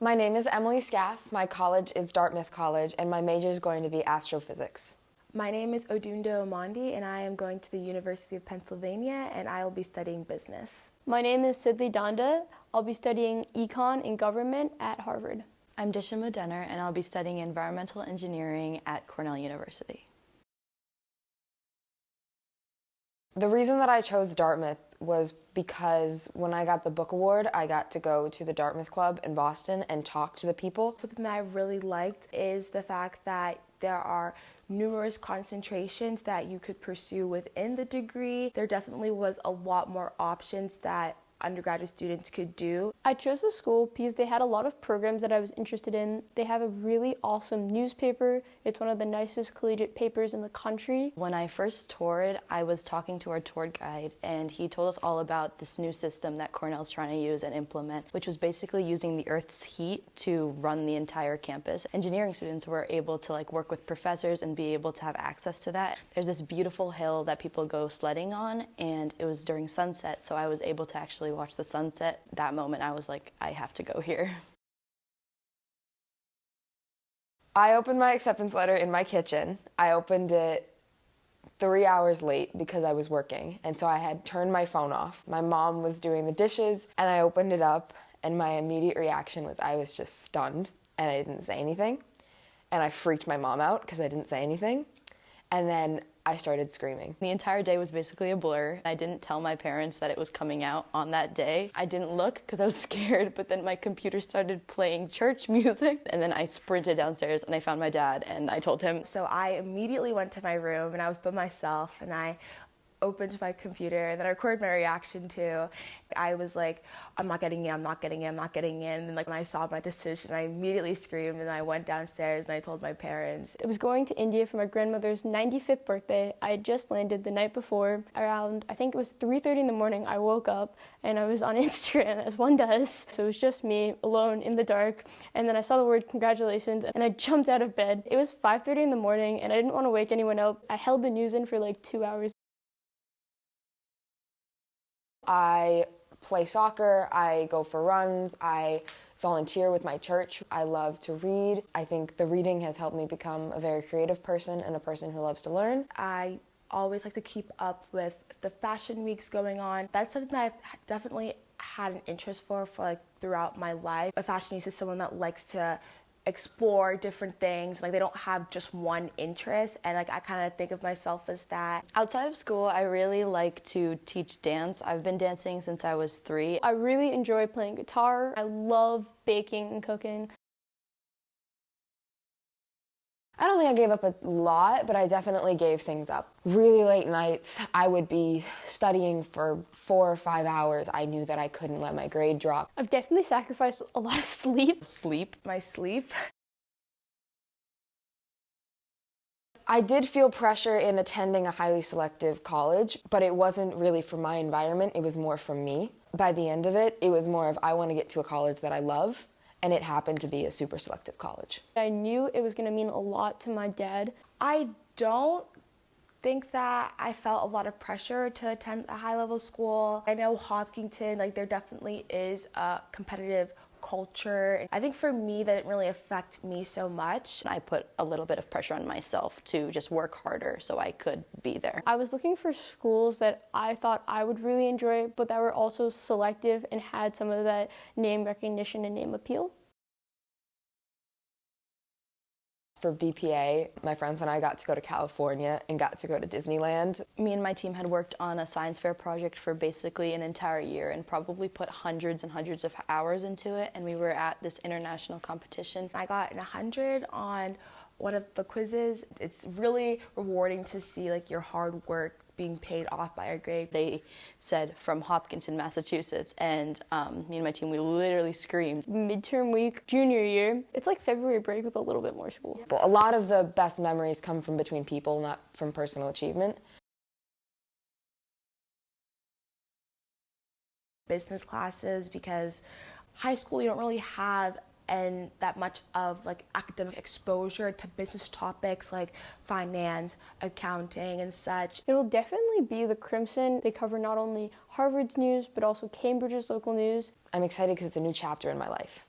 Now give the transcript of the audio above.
My name is Emily Scaff. My college is Dartmouth College, and my major is going to be astrophysics. My name is Odundo and I am going to the University of Pennsylvania, and I will be studying business. My name is Sidhi. I'll be studying econ and government at Harvard. I'm Disha, and I'll be studying environmental engineering at Cornell University. The reason that I chose Dartmouth was because when I got the book award, I got to go to the Dartmouth Club in Boston and talk to the people. Something that I really liked is the fact that there are numerous concentrations that you could pursue within the degree. There definitely was a lot more options that undergraduate students could do. I chose the school because they had a lot of programs that I was interested in. They have a really awesome newspaper. It's one of the nicest collegiate papers in the country. When I first toured, I was talking to our tour guide, and he told us all about this new system that Cornell's trying to use and implement, which was basically using the Earth's heat to run the entire campus. Engineering students were able to work with professors and be able to have access to that. There's this beautiful hill that people go sledding on, and it was during sunset, so I was able to actually watch the sunset. That moment I was like, I have to go here. I opened my acceptance letter in my kitchen. I opened it 3 hours late because I was working, and so I had turned my phone off. My mom was doing the dishes, and I opened it up, and my immediate reaction was I was just stunned, and I didn't say anything. And I freaked my mom out because I didn't say anything. And then I started screaming. The entire day was basically a blur. I didn't tell my parents that it was coming out on that day. I didn't look because I was scared, but then my computer started playing church music, and then I sprinted downstairs and I found my dad and I told him. So I immediately went to my room and I was by myself, and I opened my computer and then I recorded my reaction too. I was like, I'm not getting in, I'm not getting in, I'm not getting in. And when I saw my decision, I immediately screamed, and I went downstairs and I told my parents. I was going to India for my grandmother's 95th birthday. I had just landed the night before. Around, I think it was 3:30 in the morning, I woke up and I was on Instagram, as one does. So it was just me alone in the dark. And then I saw the word congratulations and I jumped out of bed. It was 5:30 in the morning and I didn't want to wake anyone up. I held the news in for 2 hours. I play soccer, I go for runs, I volunteer with my church. I love to read. I think the reading has helped me become a very creative person and a person who loves to learn. I always like to keep up with the fashion weeks going on. That's something that I've definitely had an interest for throughout my life. A fashionista is someone that likes to explore different things. They don't have just one interest, and I kind of think of myself as that. Outside of school, I really like to teach dance. I've been dancing since I was 3. I really enjoy playing guitar. I love baking and cooking. I don't think I gave up a lot, but I definitely gave things up. Really late nights, I would be studying for 4 or 5 hours. I knew that I couldn't let my grade drop. I've definitely sacrificed a lot of sleep. My sleep. I did feel pressure in attending a highly selective college, but it wasn't really for my environment, it was more for me. By the end of it, it was more of I want to get to a college that I love, and it happened to be a super selective college. I knew it was going to mean a lot to my dad. I don't think that I felt a lot of pressure to attend a high-level school. I know Hopkinton, there definitely is a competitive culture. I think for me that didn't really affect me so much. I put a little bit of pressure on myself to just work harder so I could be there. I was looking for schools that I thought I would really enjoy, but that were also selective and had some of that name recognition and name appeal. For BPA, my friends and I got to go to California and got to go to Disneyland. Me and my team had worked on a science fair project for basically an entire year and probably put hundreds and hundreds of hours into it, and we were at this international competition. I got an 100 on one of the quizzes. It's really rewarding to see your hard work being paid off by a grade. They said from Hopkinton, Massachusetts, and me and my team, we literally screamed. Midterm week, junior year, it's like February break with a little bit more school. Well, a lot of the best memories come from between people, not from personal achievement. Business classes, because high school you don't really have and that much of academic exposure to business topics like finance, accounting, and such. It'll definitely be the Crimson. They cover not only Harvard's news, but also Cambridge's local news. I'm excited because it's a new chapter in my life.